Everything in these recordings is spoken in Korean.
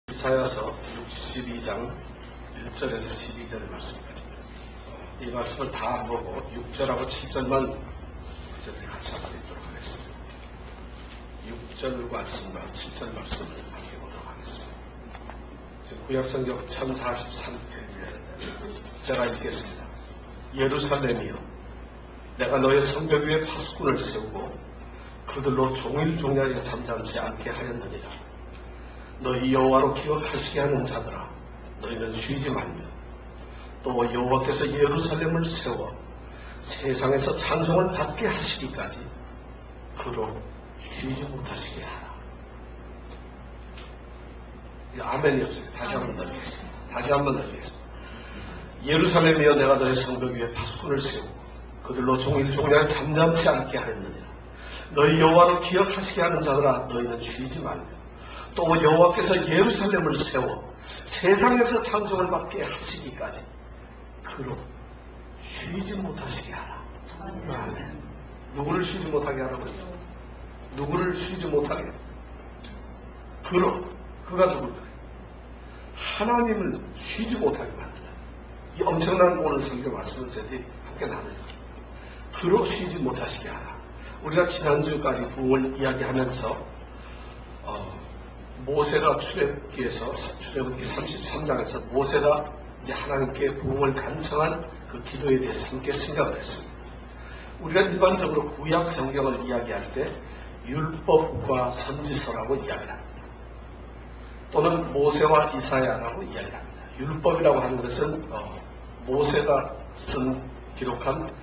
이사야서 62장 1절에서 12절의 말씀까지입니다. 이 말씀을 다 안 보고 6절하고 7절만 저희들이 같이 한번 읽도록 하겠습니다. 6절 말씀과 7절 말씀을 함께 보도록 하겠습니다. 지금 구약성경 1043페이지에 제가 읽겠습니다. 예루살렘이여, 내가 너의 성벽 위에 파수꾼을 세우고 그들로 종일종량에 잠잠치 않게 하였느니라. 너희 여호와로 기억하시게 하는 자들아, 너희는 쉬지 말며 또 여호와께서 예루살렘을 세워 세상에서 찬송을 받게 하시기까지 그로 쉬지 못하시게 하라. 아멘이 없어요. 다시 한번 넣겠습니다. 예루살렘이여, 내가 너희 성벽 위에 파수꾼을 세우고 그들로 종일종량에 잠잠치 않게 하였느니라. 너희 여호와로 기억하시게 하는 자들아, 너희는 쉬지 말며 또 여호와께서 예루살렘을 세워 세상에서 찬송을 받게 하시기까지 그로 쉬지 못하시게 하라. 아멘. 누구를 쉬지 못하게 하라고요? 누구를 쉬지 못하게? 그가 누굴까요? 하나님을 쉬지 못하게 만드는 이 엄청난 오늘 설교 말씀을 저희들이 함께 나누요. 그로 쉬지 못하시게 하라. 우리가 지난주까지 부흥을 이야기하면서 모세가 출애굽기에서 출애굽기 33장에서 모세가 이제 하나님께 부흥을 간청한 그 기도에 대해서 함께 생각을 했습니다. 우리가 일반적으로 구약 성경을 이야기할 때 율법과 선지서라고 이야기합니다. 또는 모세와 이사야라고 이야기합니다. 율법이라고 하는 것은 모세가 기록한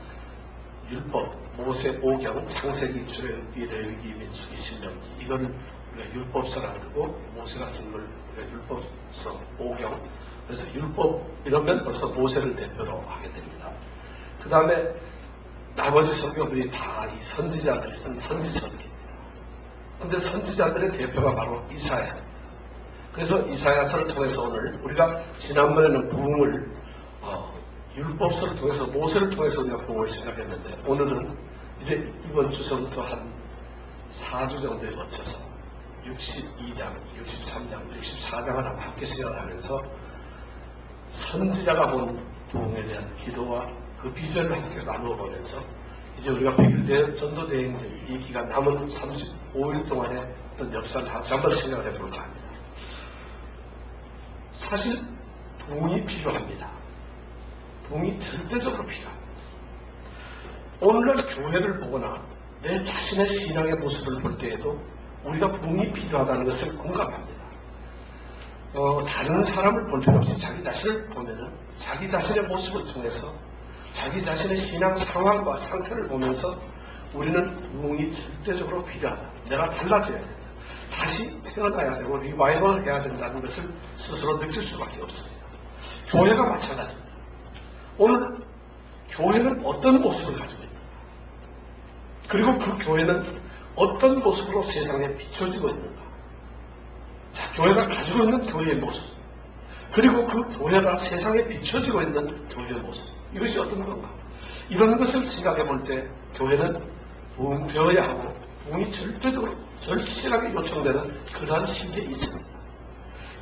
율법, 모세 오경, 창세기, 출애굽기, 레위기, 민수기, 신명기, 이걸 우리가 율법서라고 그러고 모세가 쓴 걸 우리가 율법서 오경. 그래서 율법 이러면 벌써 모세를 대표로 하게 됩니다. 그 다음에 나머지 성경들이 다 이 선지자들이 쓴 선지서들입니다. 그런데 선지자들의 대표가 바로 이사야. 그래서 이사야서를 통해서 오늘 우리가 지난번에는 부흥을 율법서를 통해서 모세를 통해서 우리가 부흥을 시작했는데, 오늘은 이제 이번 주서부터 한 4주 정도에 거쳐서 62장, 63장, 64장을 함께 생각을 하면서 선지자가 본 부흥에 대한 기도와 그 비전을 함께 나누어 보면서 이제 우리가 100일 전도대행절 이 기간 남은 35일 동안의 어떤 역사를 한번 생각을 해볼까 합니다. 사실 부흥이 필요합니다. 부흥이 절대적으로 필요합니다. 오늘날 교회를 보거나 내 자신의 신앙의 모습을 볼 때에도 우리가 부흥이 필요하다는 것을 공감합니다. 다른 사람을 볼 필요 없이 자기 자신을 보면은 자기 자신의 모습을 통해서 자기 자신의 신앙 상황과 상태를 보면서 우리는 부흥이 절대적으로 필요하다. 내가 달라져야 된다. 다시 태어나야 되고 리바이벌 해야 된다는 것을 스스로 느낄 수밖에 없습니다. 교회가 마찬가지입니다. 오늘 교회는 어떤 모습을 가지고 있는가? 그리고 그 교회는 어떤 모습으로 세상에 비춰지고 있는가? 자, 교회가 가지고 있는 교회의 모습, 그리고 그 교회가 세상에 비춰지고 있는 교회의 모습, 이것이 어떤 건가? 이런 것을 생각해 볼 때 교회는 부흥되어야 하고 부흥이 절대적으로 절실하게 요청되는 그러한 시기에 있습니다.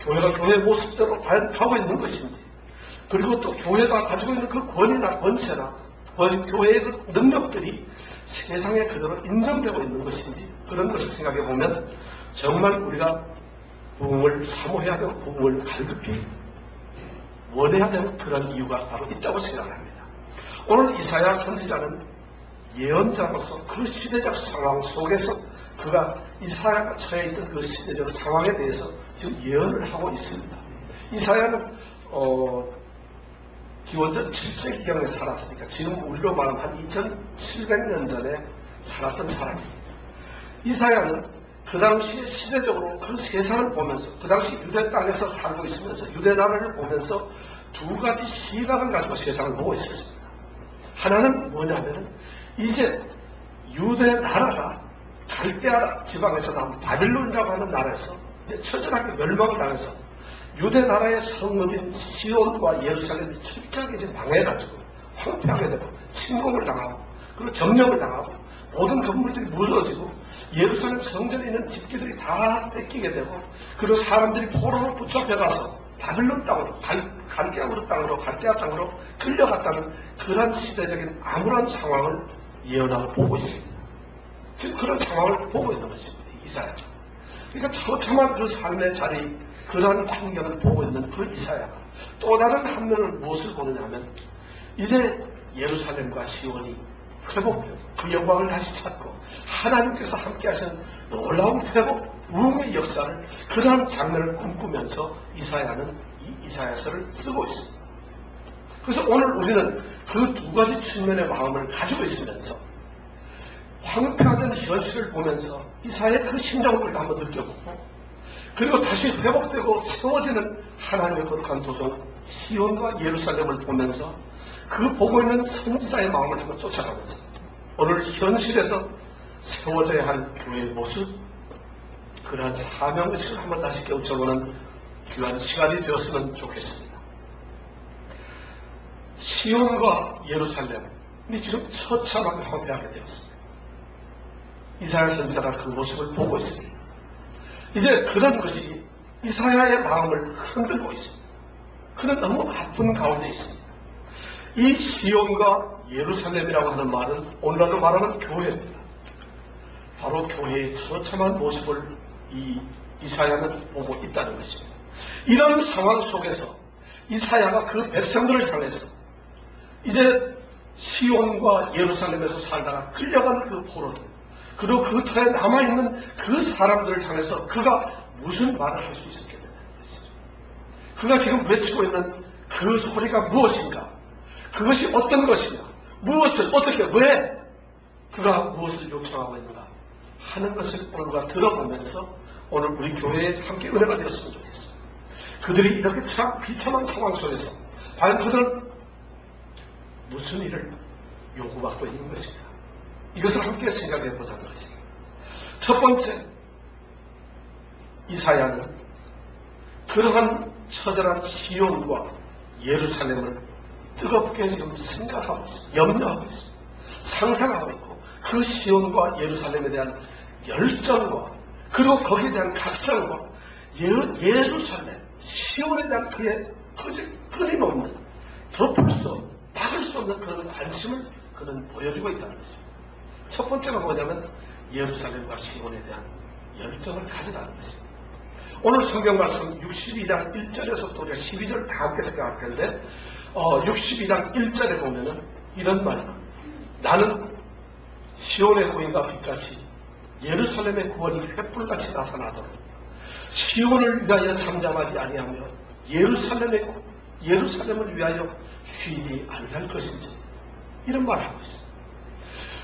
교회가 교회의 모습대로 과연 가고 있는 것인지, 그리고 또 교회가 가지고 있는 그 권위나 권세나 교회의 그 능력들이 세상에 그대로 인정되고 있는 것인지, 그런 것을 생각해 보면 정말 우리가 부흥을 사모해야 되고 부흥을 갈급히 원해야 되는 그런 이유가 바로 있다고 생각합니다. 오늘 이사야 선지자는 예언자로서 그 시대적 상황 속에서 그가 이사야가 처해 있던 그 시대적 상황에 대해서 지금 예언을 하고 있습니다. 이사야는 기원전 7세기경에 살았으니까 지금 우리로 말하면 한 2700년 전에 살았던 사람입니다. 이사야는 그 당시에 시대적으로 그 세상을 보면서, 그 당시 유대 땅에서 살고 있으면서 유대 나라를 보면서 두 가지 시각을 가지고 세상을 보고 있었습니다. 하나는 뭐냐면 이제 유대 나라가 갈대아 지방에서 나온 바빌론이라고 하는 나라에서 이제 처절하게 멸망을 당해서 유대 나라의 성읍인 시온과 예루살렘이 철저하게 이제 망해가지고 황폐하게 되고 침공을 당하고 그리고 점령을 당하고 모든 건물들이 무너지고 예루살렘 성전에 있는 집기들이 다 뺏기게 되고 그리고 사람들이 포로로 붙잡혀가서 바빌론 땅으로 갈대아우르 땅으로 갈대아 땅으로 끌려갔다는 그런 시대적인 암울한 상황을 예언하고 보고 있습니다. 지금 그런 상황을 보고 있는 것입니다. 이사야가. 그러니까 처참한 그 삶의 자리, 그러한 환경을 보고 있는 그 이사야가 또 다른 한 면을 무엇을 보느냐면 이제 예루살렘과 시온이 회복되고 그 영광을 다시 찾고 하나님께서 함께 하시는 놀라운 회복, 부흥의 역사를 그러한 장면을 꿈꾸면서 이사야는 이 이사야서를 쓰고 있습니다. 그래서 오늘 우리는 그 두 가지 측면의 마음을 가지고 있으면서 황폐화된 현실을 보면서 이사야의 그 심정을 우리가 한번 느껴보고 그리고 다시 회복되고 세워지는 하나님의 거룩한 도성 시온과 예루살렘을 보면서 그 보고 있는 선지자의 마음을 한번 쫓아가면서 오늘 현실에서 세워져야 할 교회의 모습, 그러한 사명의식을 한번 다시 깨우쳐보는 귀한 시간이 되었으면 좋겠습니다. 시온과 예루살렘이 지금 처참하게 황폐하게 되었습니다. 이사야 선지자가 그 모습을 보고 있습니다. 이제 그런 것이 이사야의 마음을 흔들고 있습니다. 그는 너무 아픈 가운데 있습니다. 이 시온과 예루살렘이라고 하는 말은 오늘날로 말하는 교회입니다. 바로 교회의 처참한 모습을 이 이사야는 보고 있다는 것입니다. 이런 상황 속에서 이사야가 그 백성들을 향해서 이제 시온과 예루살렘에서 살다가 끌려간 그 포로들 그리고 그 터에 남아있는 그 사람들을 향해서 그가 무슨 말을 할 수 있었겠느냐는 것이죠. 그가 지금 외치고 있는 그 소리가 무엇인가, 그것이 어떤 것인가, 무엇을 어떻게 왜 그가 무엇을 요청하고 있는가 하는 것을 오늘 우리가 들어보면서 오늘 우리 교회에 함께 은혜가 되었으면 좋겠습니다. 그들이 이렇게 참 비참한 상황 속에서 과연 그들은 무슨 일을 요구받고 있는 것인가, 이것을 함께 생각해 보자는 것입니다. 첫 번째, 이사야는 그러한 처절한 시온과 예루살렘을 뜨겁게 지금 생각하고 있습니다. 염려하고 있습니다. 상상하고 있고 그 시온과 예루살렘에 대한 열정과 그리고 거기에 대한 각성과 예루살렘, 시온에 대한 그의 끊임없는 덮을 수 없는, 막을 수 없는 그런 관심을 그는 보여주고 있다는 것입니다. 첫 번째가 뭐냐면 예루살렘과 시온에 대한 열정을 가져가는 것입니다. 오늘 성경 말씀 62장 1절에서부터 우리가 12절 다 함께 생각할 텐데 62장 1절에 보면은 이런 말이 나옵니다. 나는 시온의 구원과 빛같이 예루살렘의 구원이 횃불같이 나타나도록 시온을 위하여 잠잠하지 아니하며 예루살렘을 위하여 쉬지 아니할 것인지, 이런 말을 하고 있습니다.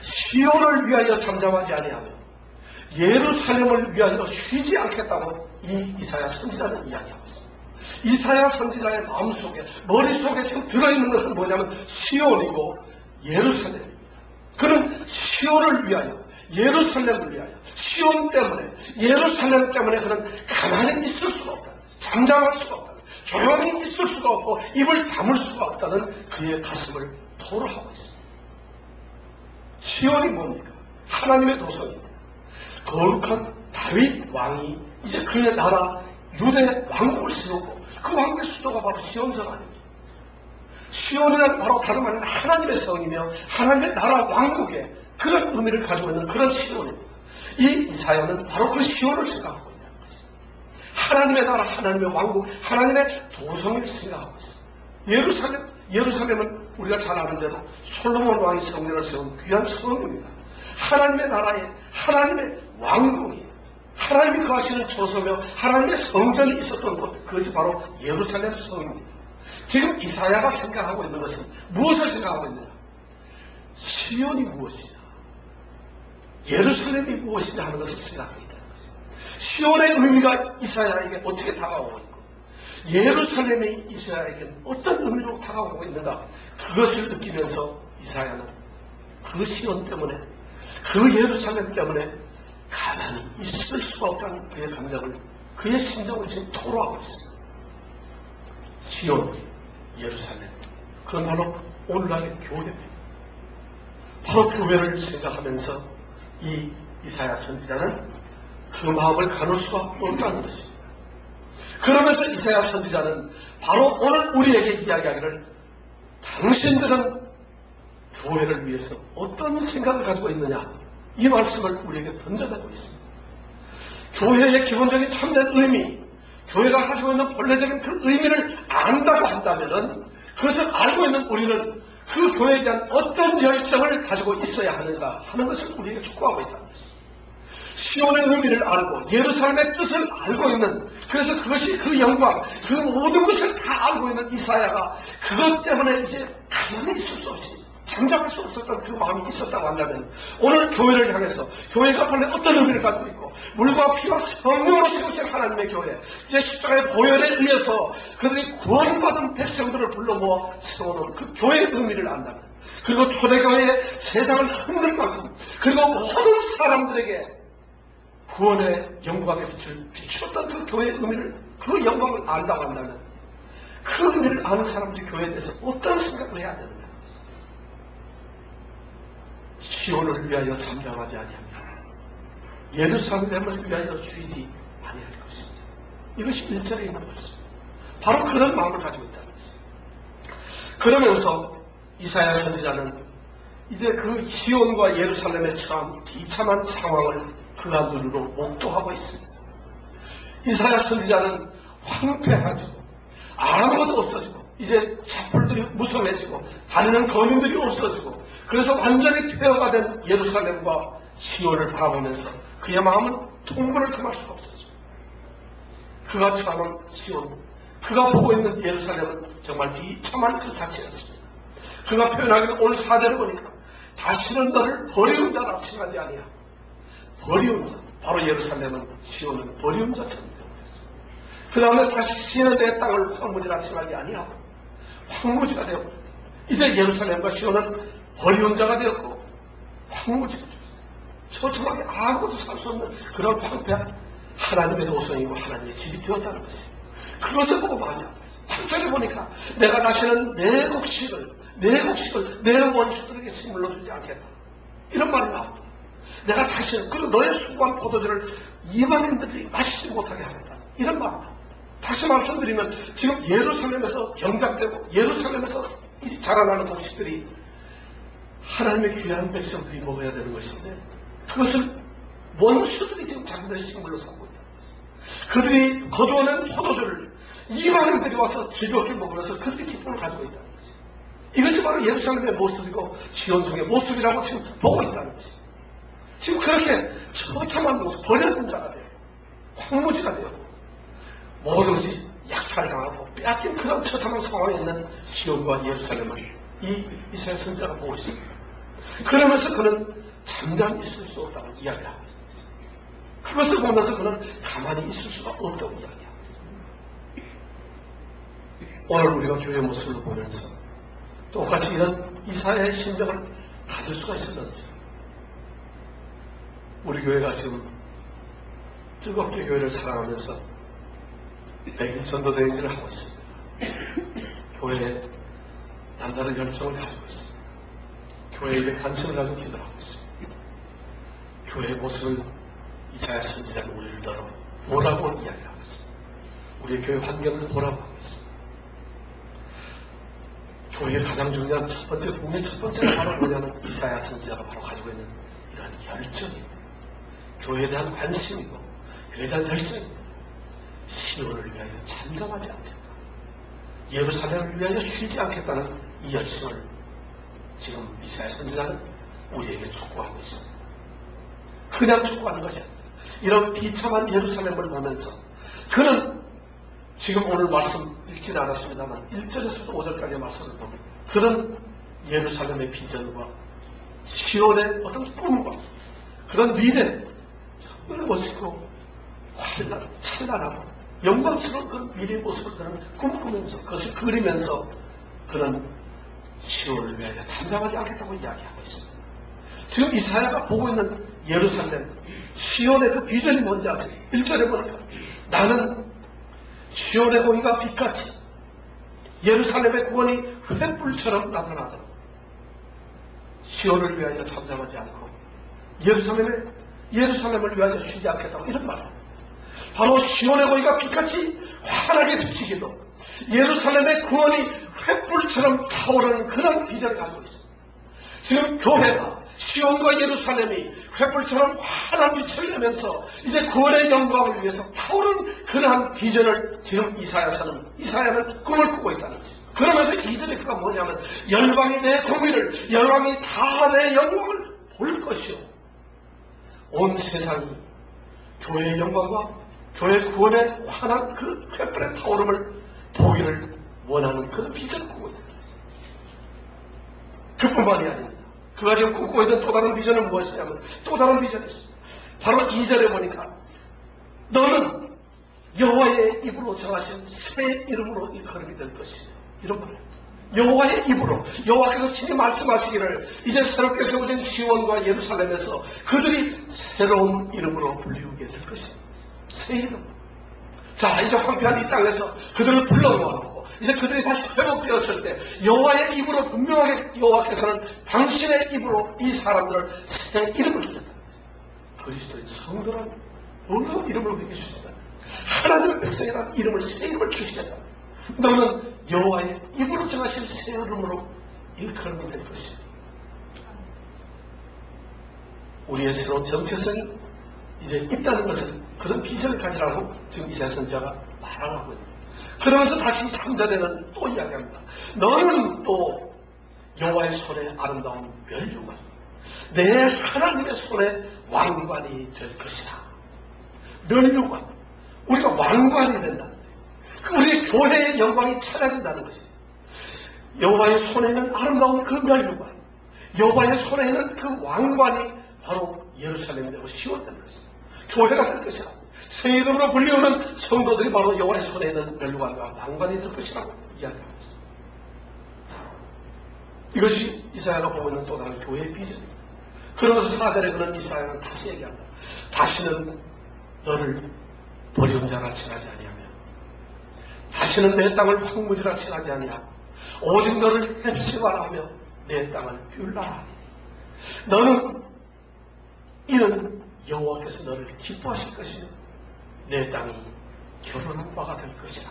시온을 위하여 잠잠하지 아니하며 예루살렘을 위하여 쉬지 않겠다고 이 이사야 선지자는 이야기하고 있습니다. 이사야 선지자의 마음속에, 머릿속에 지금 들어있는 것은 뭐냐면 시온이고 예루살렘입니다. 그는 시온을 위하여, 예루살렘을 위하여, 시온 때문에, 예루살렘 때문에 그는 가만히 있을 수가 없다는, 잠잠할 수가 없다는, 조용히 있을 수가 없고 입을 다물 수가 없다는 그의 가슴을 토로하고 있습니다. 시온이 뭡니까? 하나님의 도성입니다. 거룩한 다윗 왕이 이제 그의 나라 유대 왕국을 세우고 그 왕국의 수도가 바로 시온성 아닙니까? 시온이란 바로 다름 아닌 하나님의 성이며 하나님의 나라 왕국의 그런 의미를 가지고 있는 그런 시온입니다. 이 이사야는 바로 그 시온을 생각하고 있다는 것입니다. 하나님의 나라, 하나님의 왕국, 하나님의 도성을 생각하고 있습니다. 예루살렘은 우리가 잘 아는 대로 솔로몬 왕이 성전을 세운 귀한 성입니다. 하나님의 나라에 하나님의 왕국이, 하나님이 거하시는 처소며 하나님의 성전이 있었던 곳, 그것이 바로 예루살렘 성입니다. 지금 이사야가 생각하고 있는 것은 무엇을 생각하고 있느냐? 시온이 무엇이냐, 예루살렘이 무엇이냐 하는 것을 생각하고 있다는 것입니다. 시온의 의미가 이사야에게 어떻게 다가오고 있고 예루살렘이 이사야에게는 어떤 의미로 다가오고 있는가, 그것을 느끼면서 이사야는 그 시온 때문에, 그 예루살렘 때문에 가만히 있을 수가 없다는 그의 감정을, 그의 심정을 지금 토로하고 있습니다. 시온, 예루살렘, 그건 바로 오늘날의 교회입니다. 바로 교회를 생각하면서 이 이사야 선지자는 그 마음을 가눌 수가 없다는 것입니다. 그러면서 이사야 선지자는 바로 오늘 우리에게 이야기하기를 당신들은 교회를 위해서 어떤 생각을 가지고 있느냐, 이 말씀을 우리에게 던져내고 있습니다. 교회의 기본적인 참된 의미, 교회가 가지고 있는 본래적인 그 의미를 안다고 한다면 그것을 알고 있는 우리는 그 교회에 대한 어떤 열정을 가지고 있어야 하는가 하는 것을 우리에게 촉구하고 있다는 것입니다. 시온의 의미를 알고 예루살렘의 뜻을 알고 있는, 그래서 그것이 그 영광, 그 모든 것을 다 알고 있는 이사야가 그것 때문에 이제 가만히 있을 수 없이 잠잠할 수 없었던 그 마음이 있었다고 한다면 오늘 교회를 향해서 교회가 본래 어떤 의미를 가지고 있고 물과 피와 성령으로 세우신 하나님의 교회, 이제 십자가의 보혈에 의해서 그들이 구원받은 백성들을 불러 모아 세워놓은 그 교회의 의미를 안다면, 그리고 초대교회의 세상을 흔들 만큼 그리고 모든 사람들에게 구원의 영광의 빛을 비추었던 그 교회의 의미를, 그 영광을 안다고 한다면 그 의미를 아는 사람들이 교회에 대해서 어떤 생각을 해야 되느냐. 시온을 위하여 잠잠하지 아니하며 예루살렘을 위하여 쉬지 아니할 것입니다. 이것이 1절에 있는 말씀입니다. 바로 그런 마음을 가지고 있다는 것입니다. 그러면서 이사야 선지자는 이제 그 시온과 예루살렘에 처한 비참한 상황을 그가 눈으로 목도하고 있습니다. 이사야 선지자는 황폐해지고 아무것도 없어지고 이제 차풀들이 무성해지고 다니는 거민들이 없어지고 그래서 완전히 폐허가 된 예루살렘과 시온을 바라보면서 그의 마음은 통분을 금할 수가 없었습니다. 그가 처하는 시온, 그가 보고 있는 예루살렘은 정말 비참한 그 자체였습니다. 그가 표현하기를 오늘 4절을 보니까 다시는 너를 버리운 자라 칭하지 아니야. 버리운 자, 바로 예루살렘은 시온은 버리운 자처럼 되고 있습니다. 그 다음에 다시는 내 땅을 황무지라 칭하지 아니하고 황무지가 되었고, 이제 예루살렘과 시온은 버리운 자가 되었고 황무지가 되었어요. 처참하게 아무것도 살 수 없는 그런 황폐한 하나님의 도성이고 하나님의 집이 되었다는 것이에요. 그것을 보고 마음이 아파요. 8절에 보니까 내가 다시는 내 곡식을 내 원수들에게 짓물러 주지 않겠다, 이런 말이 나옵니다. 내가 다시는, 그리고 너의 수고한 포도주를 이방인들이 마시지 못하게 하겠다, 이런 말입니다. 다시 말씀드리면 지금 예루살렘에서 경작되고 예루살렘에서 자라나는 곡식들이 하나님의 귀한 백성들이 먹어야 되는 것인데 그것을 원수들이 지금 자기들의 식물로 삼고 있다는 것입니다. 그들이 거두어낸 포도주를 이방인들이 와서 즐겁게 먹으면서 그들이 기쁨을 가지고 있다는 것입니다. 이것이 바로 예루살렘의 모습이고 시온 중의 모습이라고 지금 보고 있다는 것입니다. 지금 그렇게 처참한 모습, 버려진 자가 되고 황무지가 되고 모든 것이 약탈당하고 빼앗긴 그런 처참한 상황에 있는 시온과 예루살렘을 이 이사야 선지자가 보고 있습니다. 그러면서 그는 잠잠히 있을 수 없다고 이야기를 하고 있습니다. 그것을 보면서 그는 가만히 있을 수가 없다고 이야기하고 있습니다. 오늘 우리가 교회 모습을 보면서 똑같이 이런 이사야의 심정을 가질 수가 있었는지, 우리 교회가 지금 뜨겁게 교회를 사랑하면서 100일 전도대행진을 하고 있습니다. 교회에 남다른 열정을 가지고 있습니다. 교회에 관심을 가지고 기도를 하고 있습니다. 교회의 모습을 이사야 선지자는 우리들더러 보라고 이야기를 하고 있습니다. 우리의 교회 환경을 보라고 하고 있습니다. 교회의 가장 중요한 첫 번째, 국민 첫 번째가 바로 뭐냐면 이사야 선지자가 바로 가지고 있는 이러한 열정입니다. 교회에 대한 관심이고 교회에 대한 열정입니다. 시온을 위하여 잠잠하지 않겠다, 예루살렘을 위하여 쉬지 않겠다는 이 열심을 지금 이사야 선지자는 우리에게 촉구하고 있습니다. 그냥 촉구하는 것이 아니라 이런 비참한 예루살렘을 보면서 그는 지금 오늘 말씀 읽지는 않았습니다만 1절에서부터 5절까지의 말씀을 보면 그런 예루살렘의 비전과 시온의 어떤 꿈과 그런 미래, 정말 멋있고 찬란하고 영광스러운 그런 미래의 모습을 그는 꿈꾸면서 그것을 그리면서 그는 시온을 위하여 잠잠하지 않겠다고 이야기하고 있습니다. 지금 이사야가 보고 있는 예루살렘, 시온의 그 비전이 뭔지 아세요? 1절에 보니까 나는 시온의 공의가 빛같이 예루살렘의 구원이 횃불처럼 나타나도록 시온을 위하여 잠잠하지 않고 예루살렘을 위하여 쉬지 않겠다고 이런 말이에요. 바로 시온의 고기가 빛같이 환하게 비치기도 예루살렘의 구원이 횃불처럼 타오르는 그런 비전을 가지고 있습니다. 지금 교회가 시온과 예루살렘이 횃불처럼 환한 빛을 내면서 이제 구원의 영광을 위해서 타오르는 그러한 비전을 지금 이사야는 꿈을 꾸고 있다는 것입니다. 그러면서 이전에 그가 뭐냐면 열방이 내 공의를, 열방이 다 내 영광을 볼 것이요, 온 세상이 교회의 영광과 교회 구원의 환한 그 횃불의 타오름을 보기를 원하는 그런 비전을 꾸고 있는 것입니다. 그뿐만이 아닙니다. 그가 지금 꿈꾸고 있는 또 다른 비전은 무엇이냐면 또 다른 비전이 있습니다. 바로 2절에 보니까 너는 여호와의 입으로 정하신 새 이름으로 일컬음이 될 것이며, 이런 말이에요. 여호와의 입으로, 여호와께서 친히 말씀하시기를 이제 새롭게 세워진 시온과 예루살렘에서 그들이 새로운 이름으로 불리우게 될 것입니다. 새 이름. 자, 이제 황폐한 이 땅에서 그들을 불러모아놓고 이제 그들이 다시 회복되었을 때 여호와의 입으로 분명하게 여호와께서는 당신의 입으로 이 사람들을 새 이름을 주셨다. 그리스도의 성도라는 놀라운 이름을 우리에게 주셨다. 하나님의 백성이라는 이름을, 새 이름을 주시겠다. 너는 여호와의 입으로 정하신 새 이름으로 일컬음이 될 것이다. 우리의 새로운 정체성이 이제 있다는 것을, 그런 비전을 가지라고 지금 이사야 선지자가 말하고 있습니다. 그러면서 다시 3절에는 또 이야기합니다. 너는 또 여호와의 손에 아름다운 면류관, 내 하나님의 손에 왕관이 될 것이다. 면류관, 우리가 왕관이 된다는 거예요. 우리의 교회의 영광이 찾아진다는 것입니다. 여호와의 손에는 아름다운 그 면류관, 여호와의 손에는 그 왕관이 바로 예루살렘이 되고 시온 되는 것입니다. 교회가 될 것이라고, 새 이름으로 불리우는 성도들이 바로 여호와의 손에 있는 면류관과 왕관이 될 것이라고 이야기하고 있습니다. 이것이 이사야가 보고 있는 또 다른 교회의 비전입니다. 그러면서 4절에 그런 이사야는 다시 얘기합니다. 다시는 너를 버리운 자라 칭하지 아니하며, 다시는 내 땅을 황무지라 칭하지 아니하며, 오직 너를 헵시바라 하며 내 땅을 뷰라 하니, 너는 이는 여호와께서 너를 기뻐하실 것이며 내 땅이 결혼한 바가 될 것이다.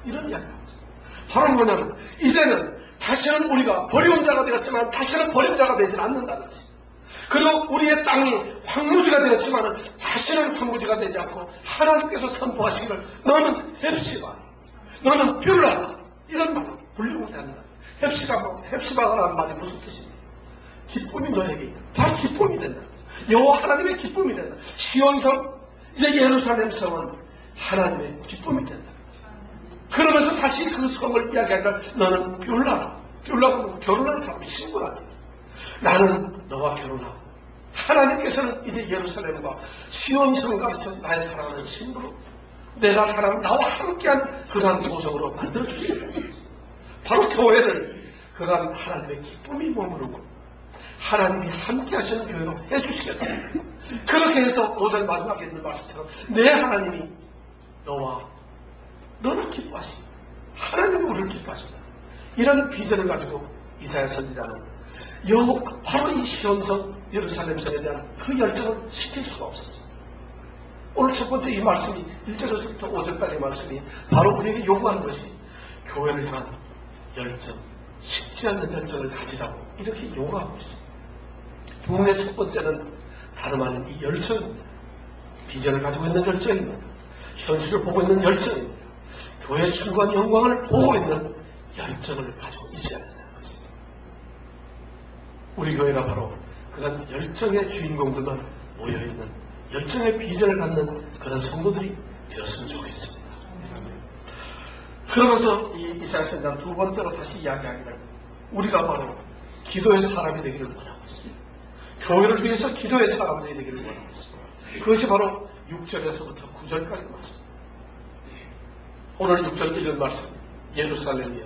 이런 이야기를 합니다. 바로 뭐냐면 이제는 다시는 우리가 버려온 자가 되었지만 다시는 버린 자가 되지 않는다는 것입니다. 그리고 우리의 땅이 황무지가 되었지만 다시는 황무지가 되지 않고 하나님께서 선포하시기를 너는 헵시바, 너는 뷰라, 이런 말로 불리우게 한다. 헵시바라는 말이 무슨 뜻입니까? 기쁨이 너에게 있다. 다 기쁨이 된다. 여호와 하나님의 기쁨이 된다. 시온성, 이제 예루살렘 성은 하나님의 기쁨이 된다. 그러면서 다시 그 성을 이야기하기를 너는 뷰라라. 뷰라고 결혼한 사람, 친구라. 나는 너와 결혼하고 하나님께서는 이제 예루살렘과 시온성을 가르쳐 나의 사랑하는 신부로, 내가 사랑 나와 함께한 그러한 모성으로 만들어주시겠다. 바로 교회를 그러한 하나님의 기쁨이 머무르고 하나님이 함께 하시는 교회로 해주시겠다. 그렇게 해서 5절 마지막에 있는 말씀처럼 내 하나님이 너를 기뻐하시고 하나님이 우리를 기뻐하시다. 이런 비전을 가지고 이사야 선지자는 바로 이 시온성 예루살렘성에 대한 그 열정을 식힐 수가 없었어요. 오늘 첫 번째 이 말씀이 1절에서부터 5절까지의 말씀이 바로 우리에게 요구하는 것이 교회를 향한 열정, 식지 않는 열정을 가지라고 이렇게 요구하고 있습니다. 부흥의 첫 번째는 다름 아닌 이 열정입니다. 비전을 가지고 있는 열정입니다. 현실을 보고 있는 열정입니다. 교회의 순간 영광을 보고 있는 열정을 가지고 있어야 된다는 것입니다. 우리 교회가 바로 그런 열정의 주인공들만 모여있는 열정의 비전을 갖는 그런 성도들이 되었으면 좋겠습니다. 그러면서 이 이사야 선지자는 두 번째로 다시 이야기하기를 우리가 바로 기도의 사람이 되기를 원하고 있습니다. 교회를 위해서 기도의 사람들이 되기를 원하고 있습니다. 그것이 바로 6절에서부터 9절까지 말씀입니다. 오늘 6절 읽은 말씀, 예루살렘이여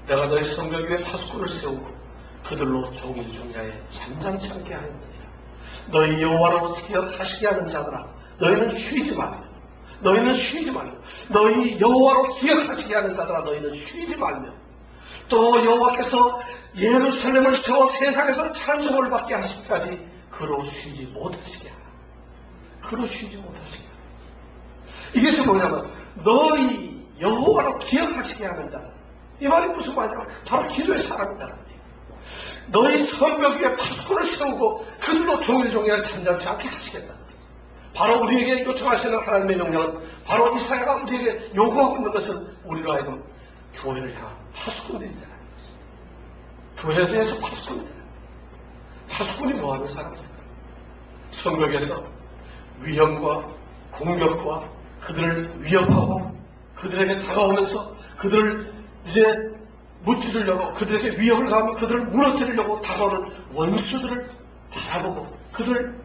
내가 너희 성벽 위에 파수꾼을 세우고 그들로 종일 종야에 잠잠치 않게 하였느니라. 너희 여호와로 기억하시게 하는 자들아 너희는 쉬지 말며, 너희는 쉬지 말며, 너희 여호와로 기억하시게 하는 자들아 너희는 쉬지 말며, 또 여호와께서 예루살렘을 세워 세상에서 찬송을 받게 하시기까지 그로 쉬지 못하시게 하라. 그로 쉬지 못하시게 하라. 이것이 뭐냐면 너희 여호와로 기억하시게 하는 자다. 이 말이 무슨 말이냐면 바로 기도의 사람이다. 너희 성벽 위에 파수꾼을 세우고 그들로 종일종일 잠잠치 않게 하시겠다. 바로 우리에게 요청하시는 하나님의 명령은 바로 이사야가 우리에게 요구하고 있는 것은 우리로 하여금 교회를 향한 파수꾼들이 되는 것입니다. 교회에 대해서 파수꾼이 되는 것입니다. 파수꾼이 뭐하는 사람입니까? 성벽에서 위험과 공격과 그들을 위협하고 그들에게 다가오면서 그들을 이제 무찌르려고 그들에게 위협을 가하며 그들을 무너뜨리려고 다가오는 원수들을 바라보고 그들을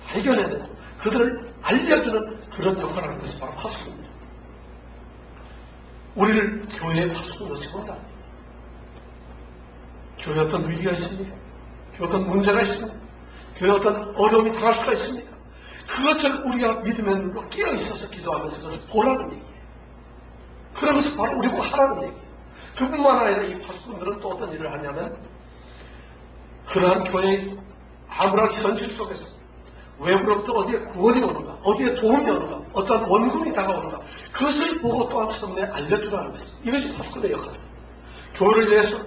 발견해내고 그들을 알려주는 그런 역할을 하는 것이 바로 파수꾼입니다. 우리를 교회의 파수꾼으로 세운다. 교회에 어떤 위기가 있습니까? 교회에 어떤 문제가 있습니까? 교회에 어떤 어려움이 당할 수가 있습니까? 그것을 우리가 믿음의 눈으로 깨어있어서 기도하면서 그것을 보라는 얘기예요. 그런 것을 바로 우리 보고 하라는 얘기예요. 그뿐만 아니라 이 파수꾼들은 또 어떤 일을 하냐면 그러한 교회의 암울한 현실 속에서 외부로부터 어디에 구원이 오는가, 어디에 도움이 오는가, 어떤 원군이 다가오는가 그것을 보고 또한 선에 알려주라는 것입니다. 이것이 파수꾼의 역할입니다. 교회를 위해서,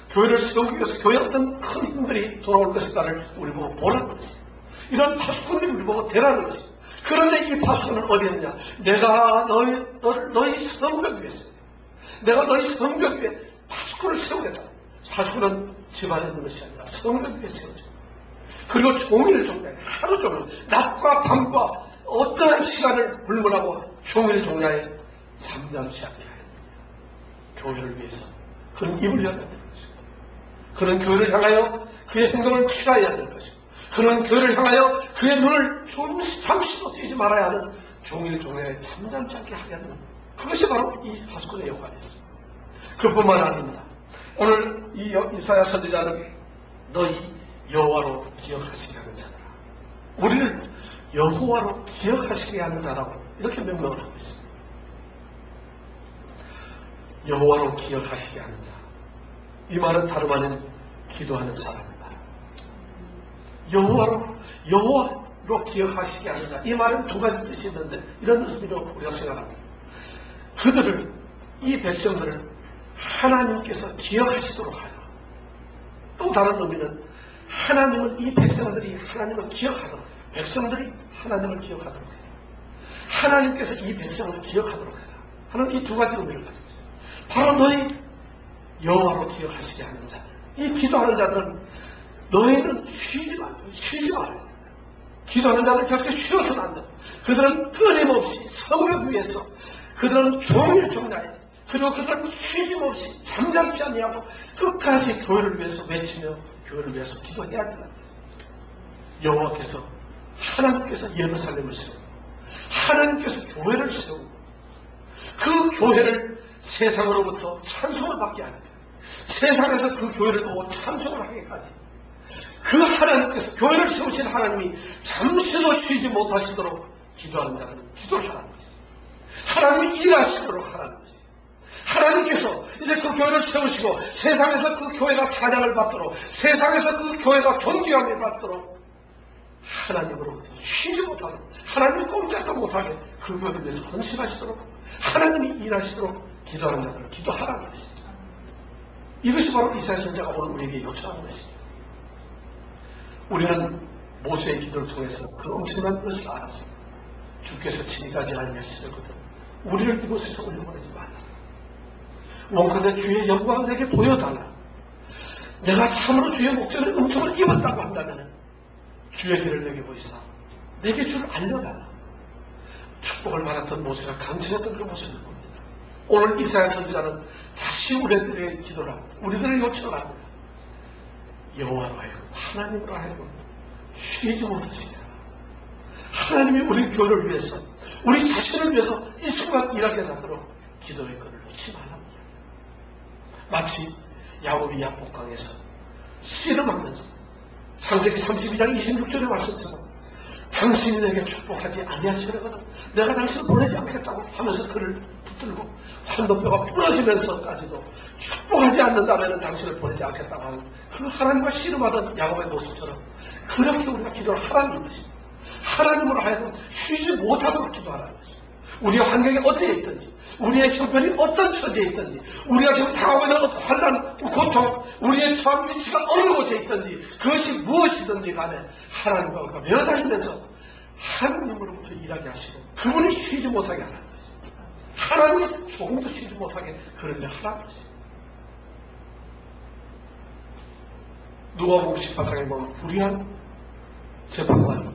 교회를 세우기 위해서 교회에 어떤 큰 힘들이 돌아올 것이다를 우리 보고 보라는 것입니다. 이런 파수꾼들이 우리 보고 되라는 것입니다. 그런데 이 파수꾼은 어디 있느냐? 내가 너희 성벽 위에서 내가 너희 성벽 위에 파수꾼을 세우겠다. 파수꾼은 집안에 있는 것이 아니라 성벽 위에 세우죠. 그리고 종일 종ля에 하루 종일 낮과 밤과 어떠한 시간을 불문하고 종일 종ля에 잠잠치 않게 하는 교회를 위해서 그런 입을 열어야 되는 것이고 그런 교회를 향하여 그의 행동을 취하여야 되는 것이고 그런 교회를 향하여 그의 눈을 잠시도 띄지 말아야 하는 종일 종ля에 잠잠치 않게 하게 하는 그것이 바로 이 파수꾼의 역할이었습니다. 그뿐만 아닙니다. 오늘 이 이사야 선지자는 너희 여호와로 기억하시게 하는 자들아. 우리를 여호와로 기억하시게 하는 자라고 이렇게 명명을 하고 있습니다. 여호와로 기억하시게 하는 자. 이 말은 다름 아닌 기도하는 사람입니다. 여호와로 기억하시게 하는 자. 이 말은 두 가지 뜻이 있는데 이런 의미로 우리가 생각합니다. 그들을, 이 백성들을 하나님께서 기억하시도록 하여. 또 다른 의미는 하나님을, 이 백성들이 하나님을 기억하도록 해요. 백성들이 하나님을 기억하도록 해요. 하나님께서 이 백성을 기억하도록 해요. 하는 이 두 가지 의미를 가지고 있어요. 바로 너희 여호와로 기억하시게 하는 자들. 이 기도하는 자들은 너희는 쉬지 말아요. 기도하는 자들은 절대 쉬어서는 안 돼요. 그들은 끊임없이 성벽 위에서 그들은 종일 종ля에 그리고 그들은 쉬짐없이 잠잠치 아니하고 끝까지 교회를 위해서 외치며 교회를 위해서 기도해야 된다. 여호와께서 하나님께서 예루살렘을 세우고 하나님께서 교회를 세우고 그 교회를 세상으로부터 찬송을 받게 하는 거예요. 세상에서 그 교회를 보고 찬송을 하기까지 그 하나님께서 교회를 세우신 하나님이 잠시도 쉬지 못하시도록 기도하는 자는 기도를 하라는 것입니다. 하나님이 일하시도록 하라는 것입니다. 하나님께서 이제 그 교회를 세우시고 세상에서 그 교회가 찬양을 받도록 세상에서 그 교회가 존귀함을 받도록 하나님으로부터 쉬지 못하게 하나님이 꼼짝도 못하게 그 교회를 위해서 헌신하시도록 하나님이 일하시도록 기도하는 자들을 기도하라는 것이죠. 이것이 바로 이사야 선지자가 오늘 우리에게 요청하는 것입니다. 우리는 모세의 기도를 통해서 그 엄청난 것을 알았습니다. 주께서 친히까지 알려주시거든 우리를 이곳에서 올려보내지 말라. 원컨대 주의 영광을 내게 보여달라. 내가 참으로 주의 목전에 은총을 입었다고 한다면 주의 길을 내게 보이사 내게 주를 알려달라. 축복을 받았던 모세가 간청했던 그 모습을 봅니다. 오늘 이사야 선지자는 다시 우리들의 기도를 합니다. 우리들의 요청을 합니다. 여호와로 하여금 하나님으로 하여금 쉬지 못하시게 하라. 하나님이 우리 교회를 위해서 우리 자신을 위해서 이 순간 일하게 하도록 기도의 끈을 놓지 말랍니다. 마치 야곱이 야복강에서 씨름하면서 창세기 32장 26절의 말씀처럼 당신이 내게 축복하지 아니하시려거든 내가 당신을 보내지 않겠다고 하면서 그를 붙들고 환도뼈가 부러지면서까지도 축복하지 않는다면 당신을 보내지 않겠다고 하는 그 하나님과 씨름하던 야곱의 모습처럼 그렇게 우리가 기도를 하라는 것입니다. 하나님으로 하여금 쉬지 못하도록 기도하라는 것입니다. 우리의 환경이 어디에 있든지, 우리의 형편이 어떤 처지에 있든지, 우리가 지금 당하고 있는 환난, 고통, 우리의 처한 위치가 어느 곳에 있든지, 그것이 무엇이든지 간에 하나님과 우리가 매어다니면서 하나님으로부터 일하게 하시고 그분이 쉬지 못하게 하라는 것입니다. 하나님이 조금도 쉬지 못하게 그런 일을 하라는 것입니다. 누가복음 18장에 보면 불의한 재판관이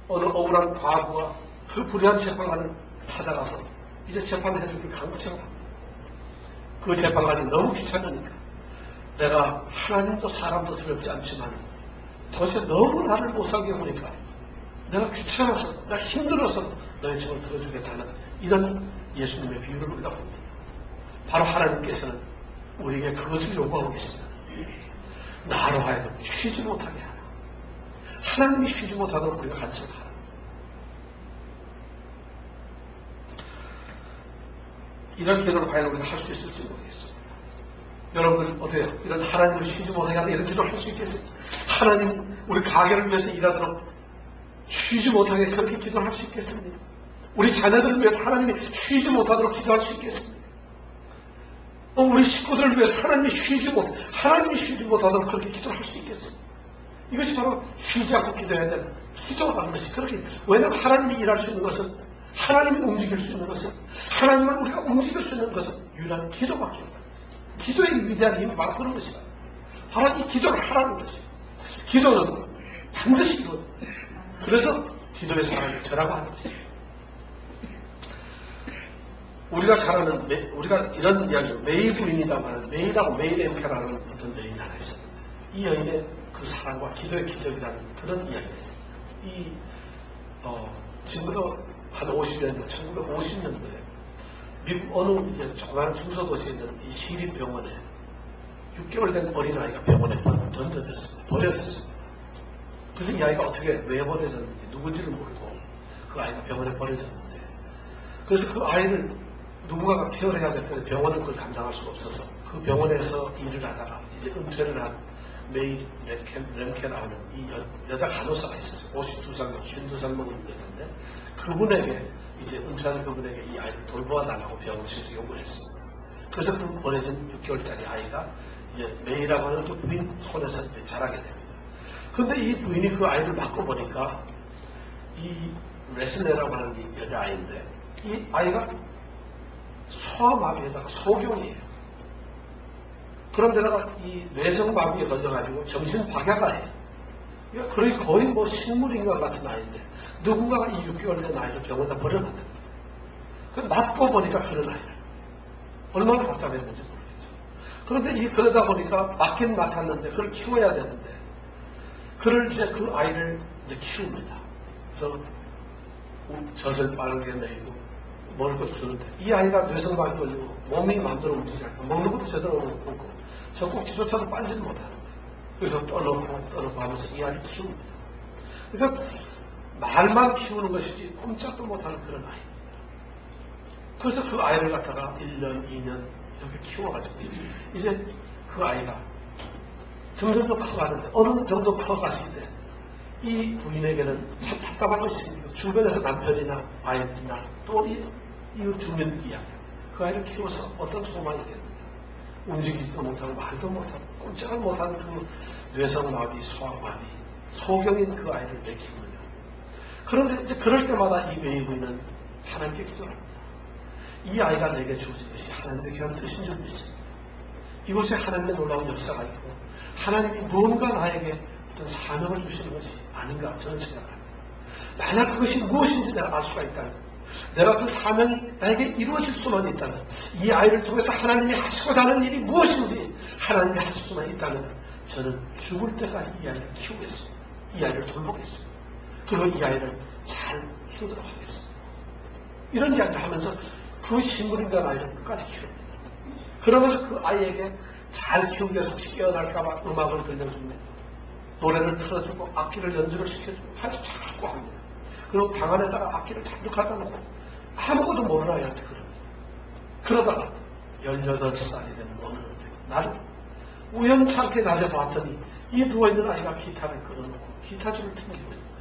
어느 억울한 과부가 그 불의한 재판관을 찾아가서 이제 재판을 해주기를 강구청합니다. 그 재판관이 너무 귀찮으니까 내가 하나님도 사람도 두렵지 않지만 도대체 너무 나를 못살게 보니까 내가 귀찮아서 내가 힘들어서 너의 집을 들어주겠다는 이런 예수님의 비유를 우리가 봅니다. 바로 하나님께서는 우리에게 그것을 요구하고 계십니다. 나로 하여금 쉬지 못하게 하라. 하나님이 쉬지 못하도록 우리가 간섭하라. 이런 기도를 과연 우리가 할 수 있을지 모르겠습니다. 여러분들 어때요? 이런 하나님을 쉬지 못하게 하는 이런 기도를 할 수 있겠어요? 하나님 우리 가게를 위해서 일하도록 쉬지 못하게 그렇게 기도를 할 수 있겠습니까? 우리 자녀들을 위해서 하나님이 쉬지 못하도록 기도할 수 있겠습니까? 우리 식구들을 위해서 하나님이 쉬지 못하도록 그렇게 기도를 할 수 있겠습니까? 이것이 바로 쉬지 않고 기도해야 되는 기도라는 것이 그렇게. 왜냐하면 하나님이 일할 수 있는 것은, 하나님이 움직일 수 있는 것은, 하나님을 우리가 움직일 수 있는 것은 유일한 기도밖에 없다는 것입니다. 기도의 위대한 힘이 바로 그런 것이다. 바로 이 기도를 하라는 것입니다. 기도는 반드시 이루어집니다. 그래서 기도의 사람이 되라고 하는 것입니다. 우리가 잘 아는, 우리가 이런 이야기죠. 메이 부인이라고 하는, 메이 램케라는 어떤 여인이 하나 있었는데, 이 여인의 그 사랑과 기도의 기적이라는 그런 이야기가 있습니다. 지금부터 한 50년, 1950년도에 미국 어느 이제 조그마한 중소도시에 있는 이 시립병원에 6개월 된 어린아이가 병원에 던져졌습니다. 버려졌습니다. 그래서 이 아이가 왜 버려졌는지 누군지를 모르고 그 아이가 병원에 버려졌는데, 그래서 그 아이를 누군가가 케어를 해야 될 텐데 병원은 그걸 감당할 수가 없어서 그 병원에서 일을 하다가 이제 은퇴를 한 메이 램케라는 이 여자 간호사가 있었어요. 52살 먹은 여자인데 그분에게 이제 은퇴한 그분에게 이 아이를 돌보아 달라고 병원 측에서 요구를 했습니다. 그래서 그 보내진 6개월짜리 아이가 이제 메이라고 하는 그 부인 손에서 자라게 됩니다. 그런데 이 부인이 그 아이를 맡고 보니까 이 레슬레라고 하는 이 여자아이인데 이 아이가 소아마비에다가 소경이에요. 그런데다가 이 뇌성마비에 걸려가지고 정신박약아예요. 그러니까 거의 뭐 식물인간 같은 아이인데 누군가가 이 6개월 된 아이를 병원에다 버려놨다. 맞고 보니까 그런 아이를 얼마나 답답했는지 모르겠죠. 그런데 그러다 보니까 맞긴 맡았는데 그걸 키워야 되는데 그를 이제 그 아이를 이제 키웁니다. 그래서 젖을 빠르게 내고 먹을 것도 주는데 이 아이가 뇌성마비 걸리고 몸이 마음대로 움직이지 않고 먹는 것도 제대로 먹고 젖꼭지조차도 빨지를 못하는 거예요. 그래서 떠놓고 하면서 이 아이를 키웁니다. 그러니까 말만 키우는 것이지 꼼짝도 못하는 그런 아이입니다. 그래서 그 아이를 갖다가 1년, 2년 이렇게 키워가지고 이제 그 아이가 점점 더 커가는데 어느 정도 커갔을 때 이 부인에게는 참 답답한 것이 주변에서 남편이나 아이들이나 또 이 주민들이 이야기해요. 그 아이를 키워서 어떤 소망이 됩니다. 움직이지도 못하고 말도 못하고 꼼짝을 못하는 그 뇌성마비, 소아마비, 소경인 그 아이를 왜 키우느냐. 그런데 이제 그럴 때마다 이 메이 부인은 하나님께 기도합니다. 이 아이가 내게 주어진 것이 하나님의 귀한 뜻인 줄 믿습니다. 이곳에 하나님의 놀라운 역사가 있고 하나님이 무언가 나에게 어떤 사명을 주시는 것이 아닌가 저는 생각합니다. 만약 그것이 무엇인지 내가 알 수가 있다면, 내가 그 사명이 나에게 이루어질 수만 있다면, 이 아이를 통해서 하나님이 하시고자 하는 일이 무엇인지 하나님이 하실 수만 있다면 저는 죽을 때까지 이 아이를 키우겠습니다. 이 아이를 돌보겠습니다. 그리고 이 아이를 잘 키우도록 하겠습니다. 이런 이야기를 하면서 그 식물인간 아이를 끝까지 키웁니다. 그러면서 그 아이에게 잘 키우기 위해서 혹시 깨어날까봐 음악을 들려줍니다. 노래를 틀어주고 악기를 연주를 시켜주고 해서 자꾸 합니다. 그리고 방 안에다가 악기를 잔뜩 갖다 놓고 아무것도 모르는 아이한테 그럽니다. 그러다가 18살이 된 어느 날 우연찮게 낮에 봤더니 이 누워있는 아이가 기타를 끌어놓고 기타줄을 튕기고 있는 거예요.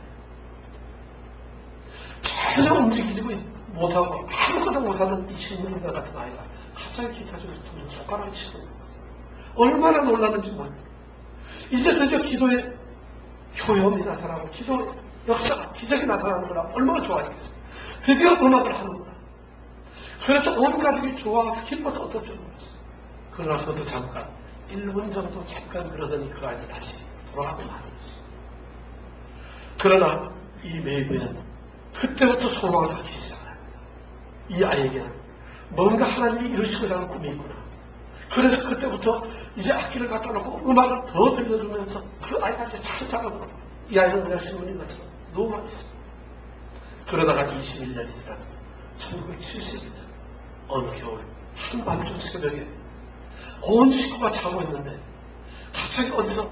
전혀 움직이지 못하고 아무것도 못하는 이 식물인간 같은 아이가 갑자기 기타줄을 튕기고 손가락을 치고 있는 거예요. 얼마나 놀랐는지 몰라요. 이제 드디어 기도의 효험이 나타나고 기도 역사가 기적이 나타나는 거라 얼마나 좋아하겠어요. 드디어 음악을 하는구나. 그래서 온 가족이 좋아하고 기뻐서 어떨 줄 몰랐어요. 그러나 그것도 잠깐 1분 정도 잠깐 그러더니 그 아이는 다시 돌아가고 마는 것이죠. 그러나 이 메이브는 그때부터 소망을 갖기 시작합니다. 이 아이에게는 뭔가 하나님이 이루시고자 하는 꿈이 있구나. 그래서 그때부터 이제 악기를 갖다 놓고 음악을 더 들려주면서 그 아이가 이제 차근차근 이 아이는 그냥 신문인 것처럼 너무 많이 있어요. 그러다가 21년이 지난 1971년 어느 겨울 한밤중 새벽에 온 식구가 자고 있는데 갑자기 어디서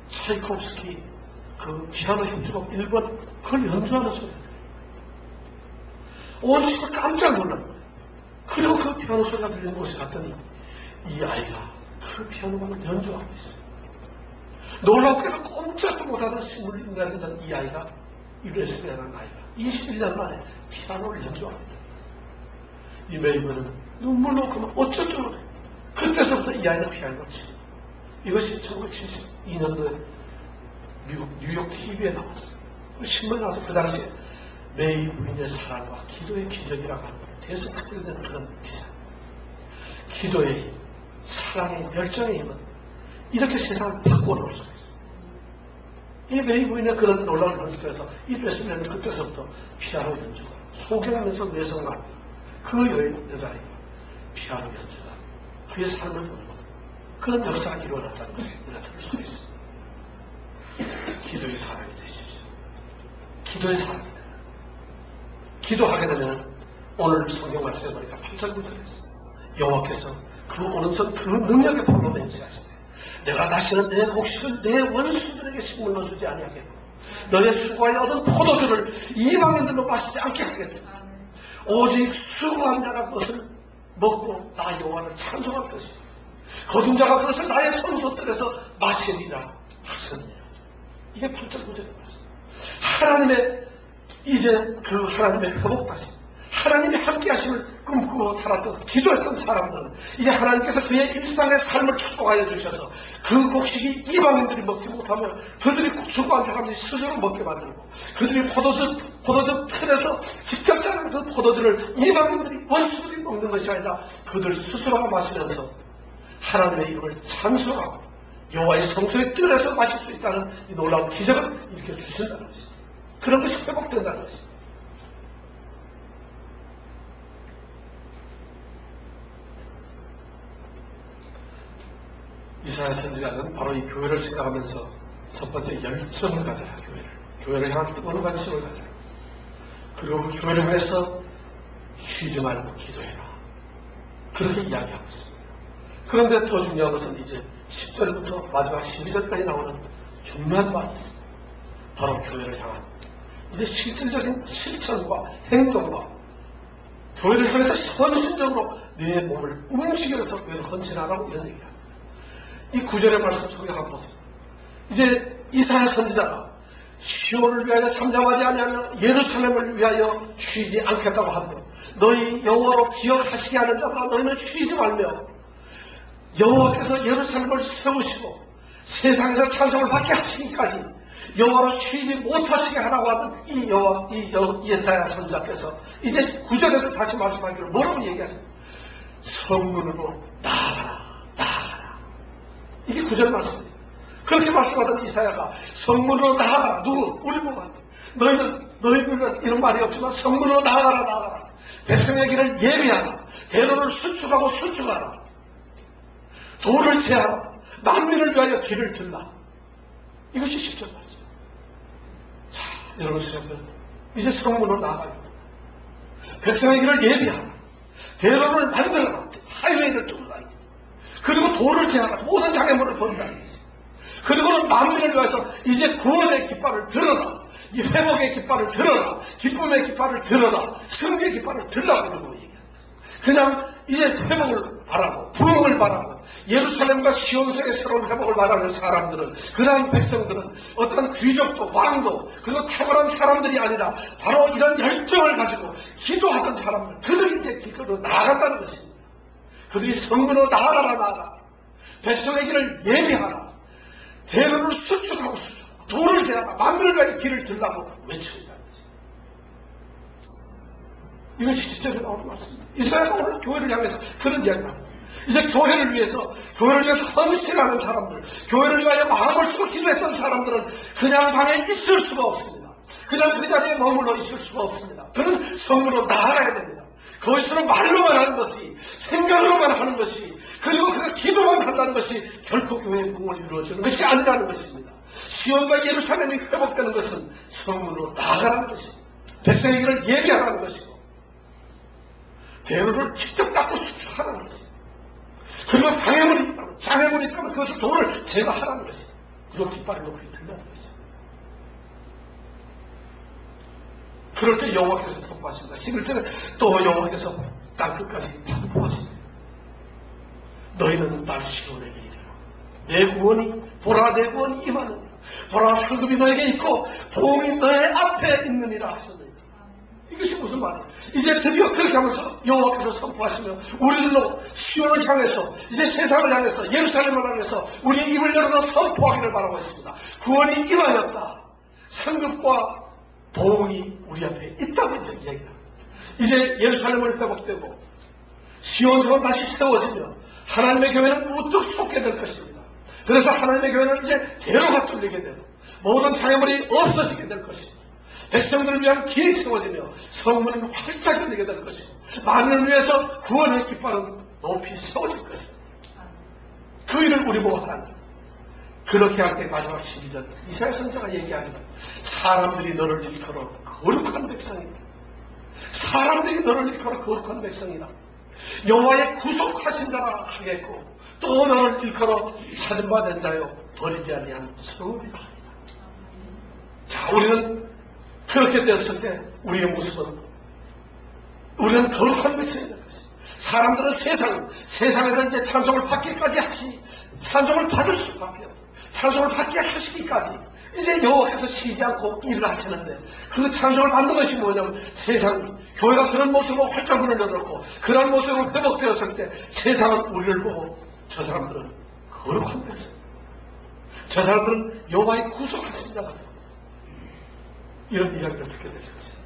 차이콥스키 그 피아노 협주곡 1번 그걸 연주하는 소리가 들려요. 온 식구가 깜짝 놀란 거예요. 그리고 그 피아노 소리가 들리는 곳에 갔더니 이 아이가 그 피아노만을 연주하고 있어요. 놀랍게도 꼼짝도 못하던 식물 인간이던 이 아이가 이 레슬리라는 아이가 21년 만에 피아노를 연주합니다. 이 메이브는 눈물로 그만 어쩔 줄 몰라요. 그때서부터 이 아이는 피아노를 치고 이것이 1972년도에 미국 뉴욕 TV에 나왔어요. 신문에 나와서 그 당시에 메이 부인의 사랑과 기도의 기적이라고 하는 대서 특별된 그런 기사. 기도의 힘, 사랑의 열정의 힘은 이렇게 세상을 바꾸어 놓을 수가 있어요. 이 메이 부인의 그런 놀라운 연주에서 이 레슬리는 그때서부터 피아노 연주가 소경하면서 외성하고 그 여자아이가 피아노 연주가 그의 삶을 보는 그런 역사가 일어났다는 것을 우리가 들을 수 있습니다. 기도의 사람이 되십시오. 기도의 사람이 되라. 기도하게 되면 오늘 성경 말씀에 보니까 8절 9절에서 여호와께서 그 오른손 그 능력의 발로 맹세하시되 내가 다시는 내 곡식을 내 원수들에게 식물로 주지 아니하겠고 너의 수고하여 얻은 포도주를 이방인들로 마시지 않게 하겠다. 오직 수고한 자가 그것을 먹고 나 여호와를 찬송할 것이다. 거둔 자가 그것을 나의 성소들에서 마시리라 하셨느니라. 이게 8절 9절의 말씀. 하나님의 이제 그 하나님의 회복다시 하나님이 함께 하심을 꿈꾸고 살았던 기도했던 사람들은 이제 하나님께서 그의 일상의 삶을 축복하여 주셔서 그 곡식이 이방인들이 먹지 못하며 그들이 수고한 사람들이 스스로 먹게 만들고 그들이 포도주 틀에서 직접 자른 그 포도주를 이방인들이 원수들이 먹는 것이 아니라 그들 스스로가 마시면서 하나님의 이름을 찬송하고 여호와의 성소의 뜰에서 마실 수 있다는 이 놀라운 기적을 일으켜 주신다는 것입니다. 그런 것이 회복된다는 것입니다. 이사야 선지자는 바로 이 교회를 생각하면서 첫 번째 열정을 가져라. 교회를 향한 뜨거운 관심을 가져라. 그리고 그 교회를 향해서 쉬지 말고 기도해라. 그렇게 이야기하고 있습니다. 그런데 더 중요한 것은 이제 10절부터 마지막 12절까지 나오는 중요한 말이 있습니다. 바로 교회를 향한 이제 실질적인 실천과 행동과 교회를 향해서 헌신적으로 내 몸을 움직여서 교회를 헌신하라고 이런 얘기를 합니다. 이 9절의 말씀 속에 한번 보세요. 이제 이사야 선지자가 시온을 위하여 잠잠하지 아니하며 예루살렘을 위하여 쉬지 않겠다고 하더니 너희 여호와로 기억하시게 하는 자들아 너희는 쉬지 말며 여호와께서 예루살렘을 세우시고 세상에서 찬송을 받게 하시기까지 여호와로 쉬지 못하시게 하라고 하던 이 예사야 선지자께서 이제 9절에서 다시 말씀하기를 뭐라고 얘기하죠? 성문으로 나아가라. 이게 9절 말씀입니다. 그렇게 말씀하던 이사야가 성문으로 나아가라. 누구? 우리 보면 너희들은 이런 말이 없지만 성문으로 나아가라. 백성의 길을 예비하라. 대로를 수축하고 수축하라. 돌을 제하라. 만민을 위하여 길을 들라. 이것이 10절 말씀. 자, 여러분 생각해보세요. 이제 성문으로 나아가요. 백성의 길을 예비하라. 대로를 만들어라. 하이웨이를 뚫라. 그리고 돌을 제하라. 모든 장애물을 버리라는 거지. 그리고는 만민을 위해서 이제 구원의 깃발을 들어라. 이 회복의 깃발을 들어라. 기쁨의 깃발을 들어라. 승리의 깃발을 들라고 그러고 얘기합니다. 그냥 이제 회복을 바라고 부흥을 바라고 예루살렘과 시온성의 새로운 회복을 바라는 사람들은, 그러한 백성들은 어떤 귀족도 왕도 그리고 탁월한 사람들이 아니라 바로 이런 열정을 가지고 기도하던 사람들, 그들이 이제 길거리로 나아간다는 것입니다. 그들이 성문으로 나아가라. 백성의 길을 예비하라. 대로를 수축하고 돌을 제하라. 만물과의 길을 들라고 외치고 있다는 거죠. 이것이 10절에 나오는 말씀입니다. 이사야가 오늘 교회를 향해서 그런 이야기를 합니다. 이제 교회를 위해서 헌신하는 사람들, 교회를 위하여 마음을 쓰고 기도했던 사람들은 그냥 방에 있을 수가 없습니다. 그냥 그 자리에 머물러 있을 수가 없습니다. 그는 성문으로 나아가야 됩니다. 거기서는 말로만 하는 것이, 생각으로만 하는 것이, 그리고 그가 기도만 한다는 것이 결코 교회의 부흥을 이루어지는 것이 아니라는 것입니다. 시온과 예루살렘이 회복되는 것은 성문으로 나아가는 것입니다. 백성의 길을 예비하라는 것이고, 대로를 직접 닦고 수축하라는 것입니다. 그리고 방해물이 있다면, 장애물이 있다면 그것을 돌을 제거하라는 것입니다. 그리고 깃발을 높이 들라는 것입니다. 그럴 때 여호와께서 선포하십니다. 11절에 또 여호와께서 땅끝까지 반포하십니다. 너희는 날 시온에게 이르라. 내 구원이, 보라 내 구원이 임하느니라. 보라 상급이 너에게 있고 보응이 너의 앞에 있느니라 하셨느니라. 이것이 무슨 말이에요? 이제 드디어 그렇게 하면서 여호와께서 선포하시며 우리들로 시온을 향해서, 이제 세상을 향해서, 예루살렘을 향해서 우리의 입을 열어서 선포하기를 바라고 있습니다. 구원이 임하였다. 상급과 보응이 우리 앞에 있다고 이제 이야기합니다. 이제 예루살렘을 회복되고 시온성은 다시 세워지며 하나님의 교회는 우뚝 솟게 될 것입니다. 그래서 하나님의 교회는 이제 대로가 뚫리게 되고 모든 장애물이 없어지게 될 것입니다. 백성들을 위한 길이 세워지며 성문은 활짝 열리게 될 것이고 만민을 위해서 구원의 깃발은 높이 세워질 것입니다. 그 일을 우리 보고 하나님, 그렇게 할 때 마지막 12절 이사야 선지자가 얘기하기를 사람들이 너를 일컬어 거룩한 백성이다. 사람들이 너를 일컬어 거룩한 백성이다. 여호와의 구속하신 자라 하겠고 또 너를 일컬어 찾은바된 자여 버리지 아니한 성읍이라 하리라. 자, 우리는 그렇게 되었을 때 우리의 모습은, 우리는 거룩한 백성이 될 것입니다. 사람들은 세상에서 이제 찬송을 받기까지 하시, 찬송을 받을 수밖에 없어요. 찬송을 받게 하시기까지 이제 여호와께서 쉬지 않고 일을 하시는데, 그 찬송을 받는 것이 뭐냐면 세상, 교회가 그런 모습으로 활짝 문을 열었고 그런 모습으로 회복되었을 때 세상은 우리를 보고 저 사람들은 거룩한 백성, 저 사람들은 여호와의 구속하신 자가 되고, 이런 이야기를 듣게 될 것입니다.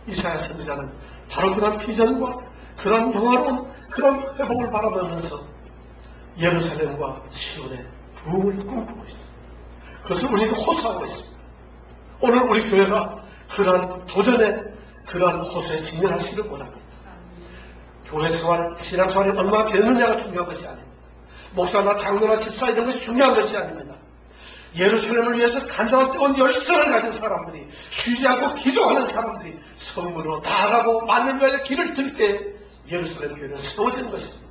이사야 선지자는 바로 그런 비전과 그런 영화로운 그런 회복을 바라보면서 예루살렘과 시온의 부흥을 꿈꾸고 있습니다. 그것을 우리도 호소하고 있습니다. 오늘 우리 교회가 그러한 도전에, 그러한 호소에 직면하시기를 원합니다. 교회 생활, 신앙 생활이 얼마나 되느냐가 중요한 것이 아닙니다. 목사나 장로나 집사 이런 것이 중요한 것이 아닙니다. 예루살렘을 위해서 간절한 뜨거운 열성을 가진 사람들이, 쉬지 않고 기도하는 사람들이 성문으로 나아가고 만을 위하여 길을 들 때 예루살렘 교회는 세워지는 것입니다.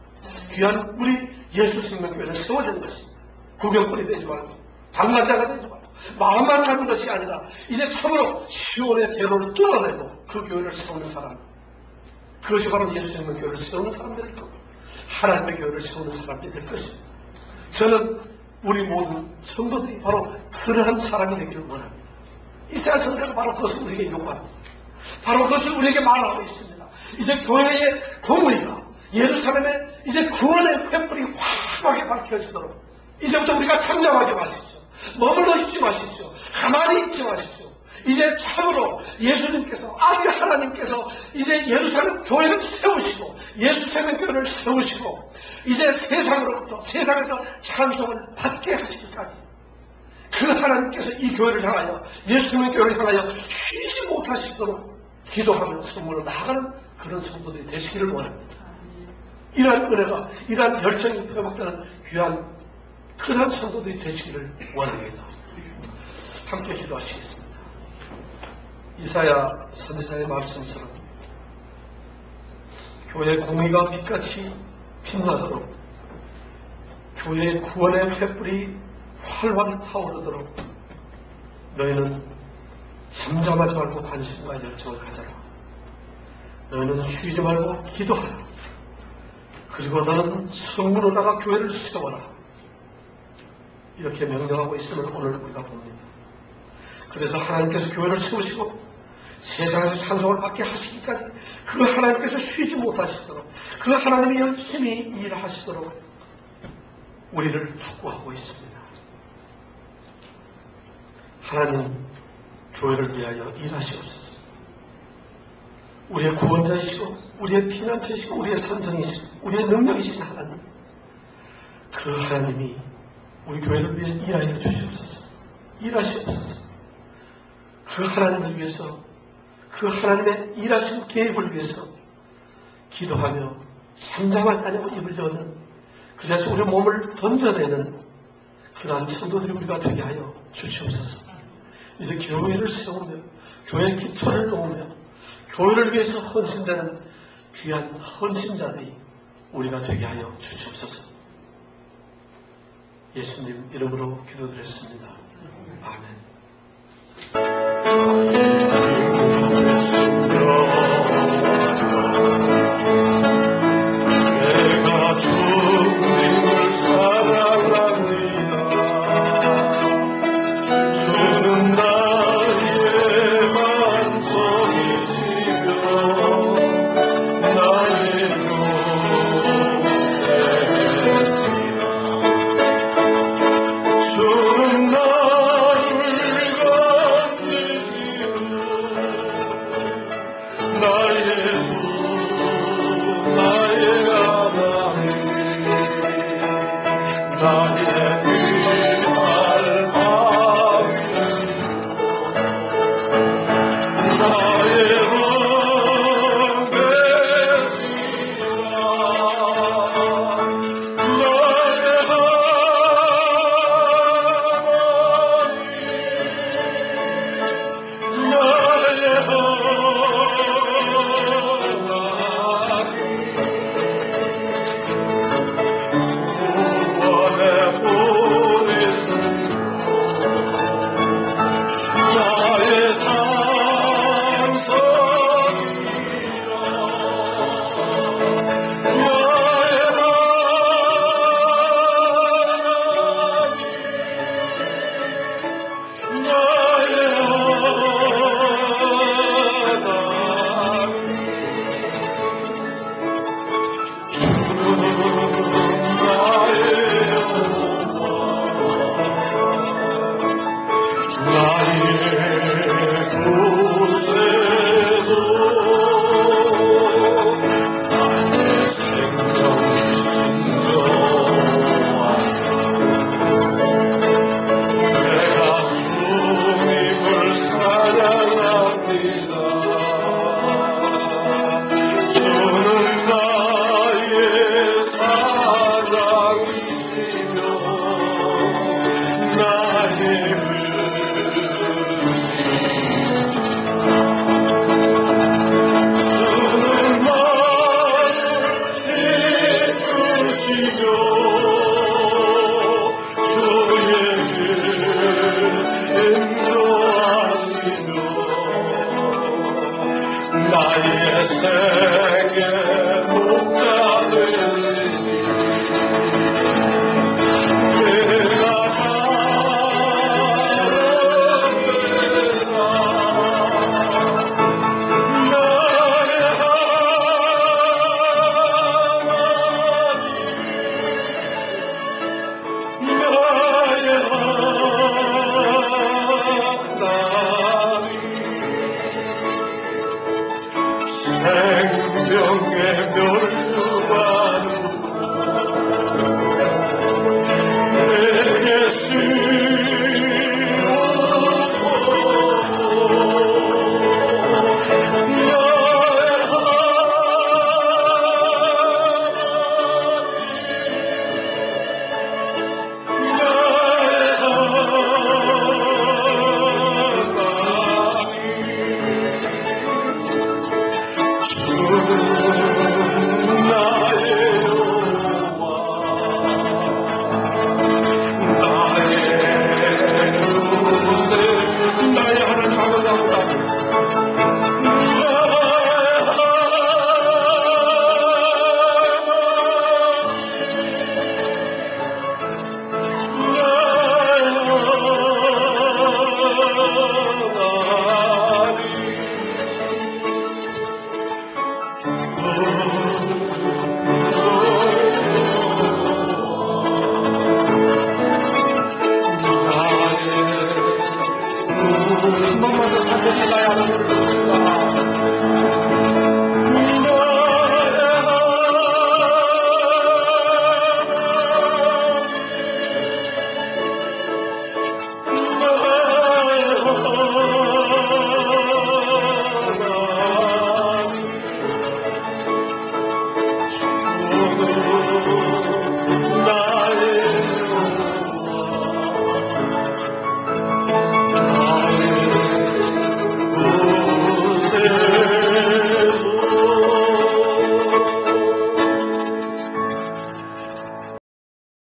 귀한 우리 예수 생명교회는 세워지는 것입니다. 구경꾼이 되지 말고 방관자가 되지 말고 마음만 가는 것이 아니라 이제 참으로 시온의 대로를 뚫어내고 그 교회를 세우는 사람, 그것이 바로 예수 생명교회를 세우는 사람들일 거고 하나님의 교회를 세우는 사람들이 될 것입니다. 저는 우리 모든 성도들이 바로 그러한 사람이 되기를 원합니다. 이사야 선지자가 바로 그것을 우리에게 요구합니다. 바로 그것을 우리에게 말하고 있습니다. 이제 교회의 공의가 예루살렘에 이제 구원의 횃불이 환하게 밝혀지도록 이제부터 우리가 잠잠하지 마십시오. 머물러 있지 마십시오. 가만히 있지 마십시오. 이제 참으로 예수님께서, 아비 하나님께서 이제 예루살렘 교회를 세우시고 예수 생명교회를 세우시고 이제 세상으로부터, 세상에서 찬송을 받게 하시기까지 그 하나님께서 이 교회를 향하여, 예수 생명교회를 향하여 쉬지 못하시도록 기도하며 선물을 나아가는 그런 성도들이 되시기를 원합니다. 이러한 은혜가, 이러한 열정이 회복되는 귀한 그러한 성도들이 되시기를 원합니다. 함께 기도하시겠습니다. 이사야 선지자의 말씀처럼 교회의 공의가 빛같이 빛나도록, 교회의 구원의 횃불이 활활히 타오르도록 너희는 잠잠하지 말고 관심과 열정을 가져라. 너는 쉬지 말고 기도하라. 그리고 너는 성문으로 나가 교회를 세워라. 이렇게 명령하고 있음을 오늘 우리가 봅니다. 그래서 하나님께서 교회를 세우시고 세상에서 찬송을 받게 하시기까지 그 하나님께서 쉬지 못하시도록 그 하나님이 열심히 일하시도록 우리를 축복하고 있습니다. 하나님 교회를 위하여 일하시옵소서. 우리의 구원자이시고 우리의 피난처이시고 우리의 산성이시고 우리의 능력이신 하나님, 그 하나님이 우리 교회를 위해 일하여 주시옵소서. 일하시옵소서. 그 하나님을 위해서, 그 하나님의 일하시는 계획을 위해서 기도하며 잠잠하지 않고 입을 여는, 그래서 우리 몸을 던져내는 그러한 성도들이 우리가 되게 하여 주시옵소서. 이제 교회를 세우며 교회의 기초를 놓으며 교회를 위해서 헌신되는 귀한 헌신자들이 우리가 되게 하여 주시옵소서. 예수님 이름으로 기도드렸습니다. 아멘.